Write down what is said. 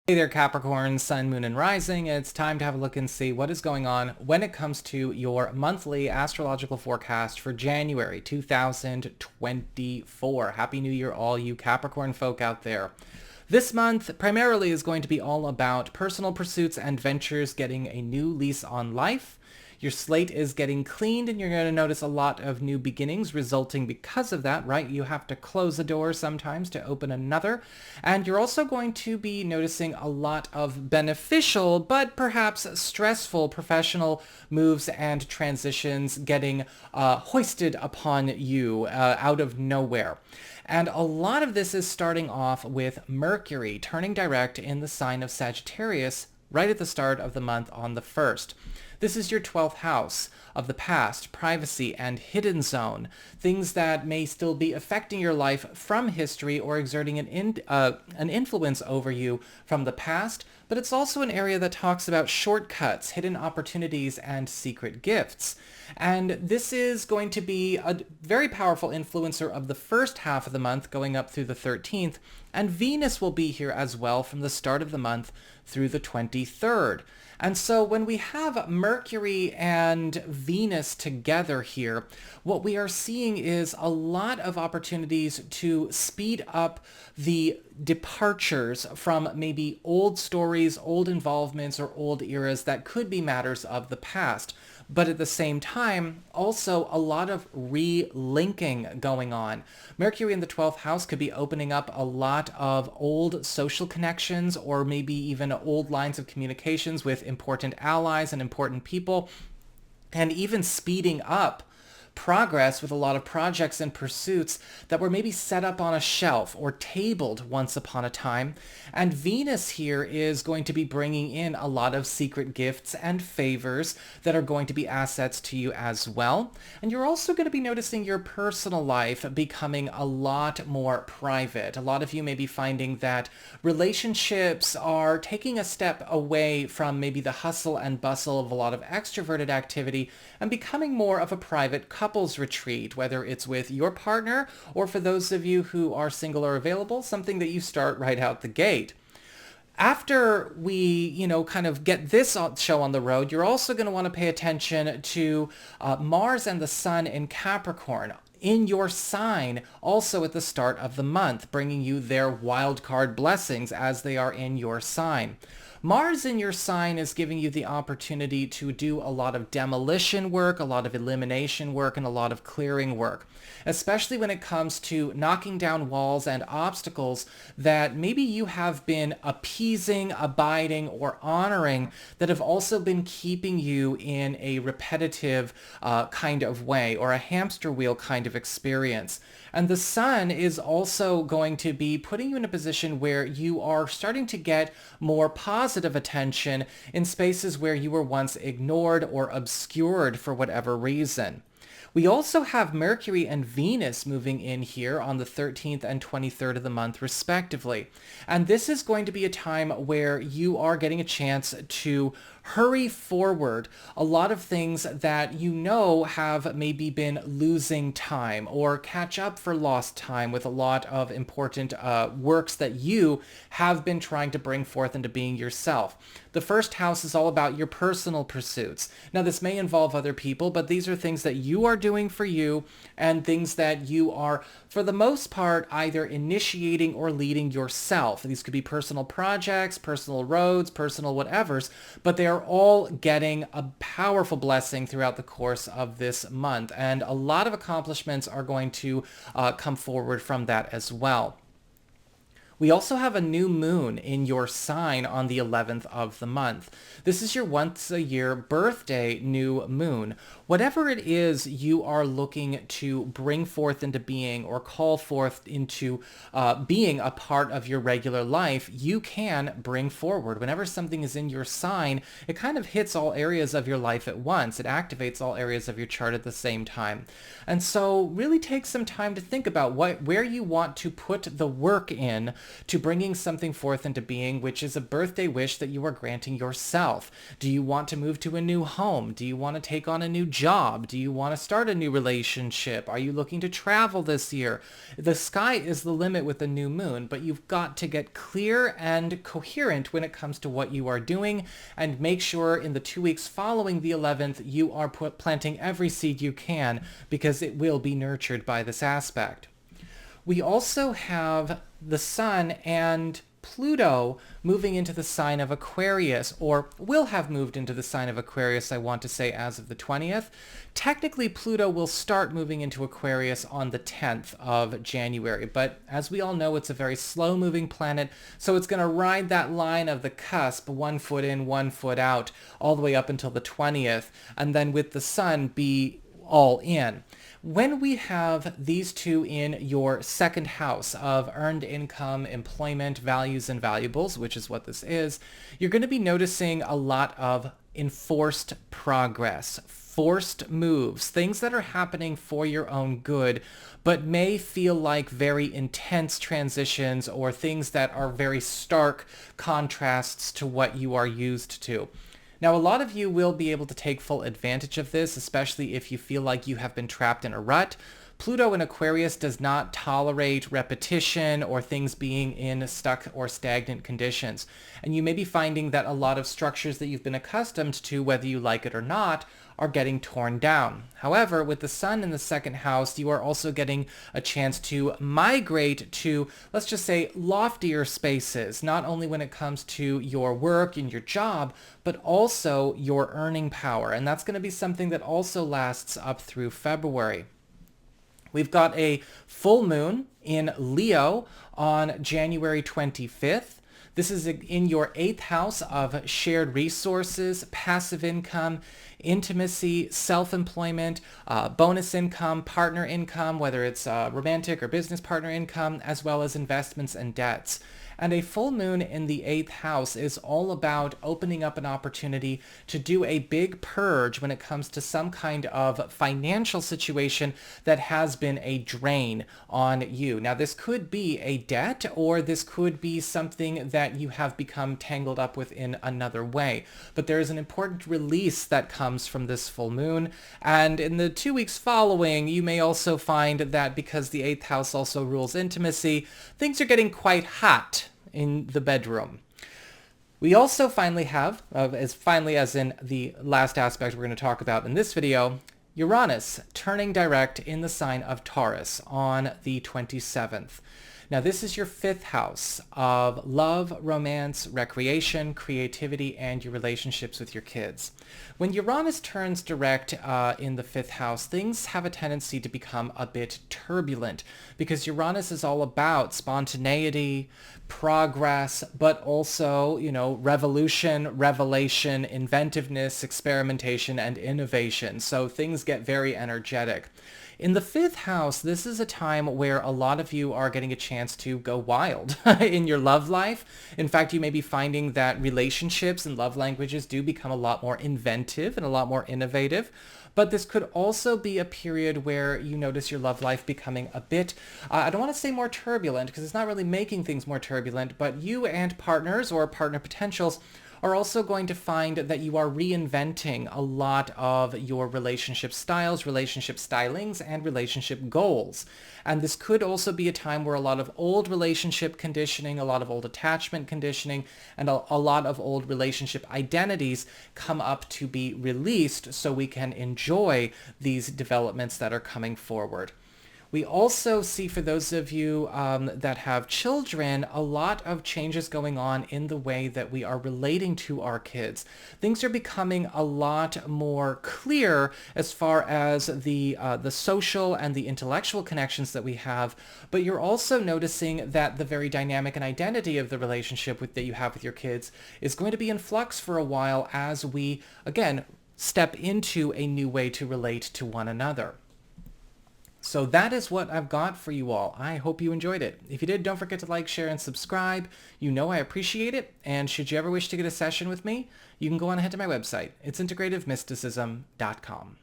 Hey there, Capricorn, Sun, Moon, and Rising. It's time to have a look and see what is going on when it comes to your monthly astrological forecast for January 2024. Happy New Year, all you Capricorn folk out there. This month primarily is going to be all about personal pursuits and ventures getting a new lease on life. Your slate is getting cleaned and you're going to notice a lot of new beginnings resulting because of that, right? You have to close a door sometimes to open another. And you're also going to be noticing a lot of beneficial, but perhaps stressful professional moves and transitions getting hoisted upon you out of nowhere. And a lot of this is starting off with Mercury turning direct in the sign of Sagittarius right at the start of the month on the 1st. This is your 12th house of the past, privacy, and hidden zone, things that may still be affecting your life from history or exerting an influence over you from the past, but it's also an area that talks about shortcuts, hidden opportunities, and secret gifts. And this is going to be a very powerful influencer of the first half of the month going up through the 13th, and Venus will be here as well from the start of the month through the 23rd. And so when we have Mercury and Venus together here, what we are seeing is a lot of opportunities to speed up the departures from maybe old stories, old involvements, or old eras that could be matters of the past. But at the same time, also a lot of relinking going on. Mercury in the 12th house could be opening up a lot of old social connections or maybe even old lines of communications with important allies and important people, and even speeding up progress with a lot of projects and pursuits that were maybe set up on a shelf or tabled once upon a time. And Venus here is going to be bringing in a lot of secret gifts and favors that are going to be assets to you as well. And you're also going to be noticing your personal life becoming a lot more private. A lot of you may be finding that relationships are taking a step away from maybe the hustle and bustle of a lot of extroverted activity and becoming more of a private couples retreat, whether it's with your partner or for those of you who are single or available, something that you start right out the gate. After we, kind of get this show on the road, you're also going to want to pay attention to Mars and the Sun in Capricorn in your sign also at the start of the month, bringing you their wild card blessings as they are in your sign. Mars in your sign is giving you the opportunity to do a lot of demolition work, a lot of elimination work, and a lot of clearing work, especially when it comes to knocking down walls and obstacles that maybe you have been appeasing, abiding, or honoring that have also been keeping you in a repetitive kind of way or a hamster wheel kind of experience. And the Sun is also going to be putting you in a position where you are starting to get more positive attention in spaces where you were once ignored or obscured for whatever reason. We also have Mercury and Venus moving in here on the 13th and 23rd of the month, respectively. And this is going to be a time where you are getting a chance to hurry forward a lot of things that have maybe been losing time, or catch up for lost time with a lot of important works that you have been trying to bring forth into being yourself. The first house is all about your personal pursuits. Now, this may involve other people, but these are things that you are doing for you and things that you are, for the most part, either initiating or leading yourself. These could be personal projects, personal roads, personal whatevers, but they are all getting a powerful blessing throughout the course of this month. And a lot of accomplishments are going to come forward from that as well. We also have a new moon in your sign on the 11th of the month. This is your once a year birthday new moon. Whatever it is you are looking to bring forth into being or call forth into being a part of your regular life, you can bring forward. Whenever something is in your sign, it kind of hits all areas of your life at once. It activates all areas of your chart at the same time. And so really take some time to think about where you want to put the work in to bringing something forth into being, which is a birthday wish that you are granting yourself. Do you want to move to a new home? Do you want to take on a new job? Do you want to start a new relationship? Are you looking to travel this year? The sky is the limit with the new moon, but you've got to get clear and coherent when it comes to what you are doing, and make sure in the 2 weeks following the 11th you are planting every seed you can, because it will be nurtured by this aspect. We also have the Sun and Pluto moving into the sign of Aquarius, or will have moved into the sign of Aquarius, I want to say, as of the 20th. Technically, Pluto will start moving into Aquarius on the 10th of January, but as we all know, it's a very slow-moving planet, so it's going to ride that line of the cusp, 1 foot in, 1 foot out, all the way up until the 20th, and then with the Sun be all in. When we have these two in your second house of earned income, employment, values, and valuables, which is what this is, you're going to be noticing a lot of enforced progress, forced moves, things that are happening for your own good, but may feel like very intense transitions or things that are very stark contrasts to what you are used to. Now, a lot of you will be able to take full advantage of this, especially if you feel like you have been trapped in a rut. Pluto in Aquarius does not tolerate repetition or things being in stuck or stagnant conditions. And you may be finding that a lot of structures that you've been accustomed to, whether you like it or not, are getting torn down. However, with the Sun in the second house, you are also getting a chance to migrate to, let's just say, loftier spaces, not only when it comes to your work and your job, but also your earning power. And that's going to be something that also lasts up through February. We've got a full moon in Leo on January 25th. This is in your 8th house of shared resources, passive income, intimacy, self-employment, bonus income, partner income, whether it's romantic or business partner income, as well as investments and debts. And a full moon in the 8th house is all about opening up an opportunity to do a big purge when it comes to some kind of financial situation that has been a drain on you. Now, this could be a debt, or this could be something that you have become tangled up with in another way. But there is an important release that comes from this full moon. And in the 2 weeks following, you may also find that because the 8th house also rules intimacy, things are getting quite hot in the bedroom. We also finally have, as in the last aspect we're going to talk about in this video, Uranus turning direct in the sign of Taurus on the 27th. Now, this is your 5th house of love, romance, recreation, creativity, and your relationships with your kids. When Uranus turns direct in the 5th house, things have a tendency to become a bit turbulent, because Uranus is all about spontaneity, progress, but also, revolution, revelation, inventiveness, experimentation, and innovation. So things get very energetic. In the 5th house, this is a time where a lot of you are getting a chance to go wild in your love life. In fact, you may be finding that relationships and love languages do become a lot more inventive and a lot more innovative. But this could also be a period where you notice your love life becoming a bit, I don't want to say more turbulent, because it's not really making things more turbulent, but you and partners or partner potentials are also going to find that you are reinventing a lot of your relationship styles, relationship stylings, and relationship goals. And this could also be a time where a lot of old relationship conditioning, a lot of old attachment conditioning, and a lot of old relationship identities come up to be released so we can enjoy these developments that are coming forward. We also see, for those of you that have children, a lot of changes going on in the way that we are relating to our kids. Things are becoming a lot more clear as far as the social and the intellectual connections that we have, but you're also noticing that the very dynamic and identity of the relationship that you have with your kids is going to be in flux for a while as we, again, step into a new way to relate to one another. So that is what I've got for you all. I hope you enjoyed it. If you did, don't forget to like, share, and subscribe. You know I appreciate it. And should you ever wish to get a session with me, you can go on ahead to my website. It's integrativemysticism.com.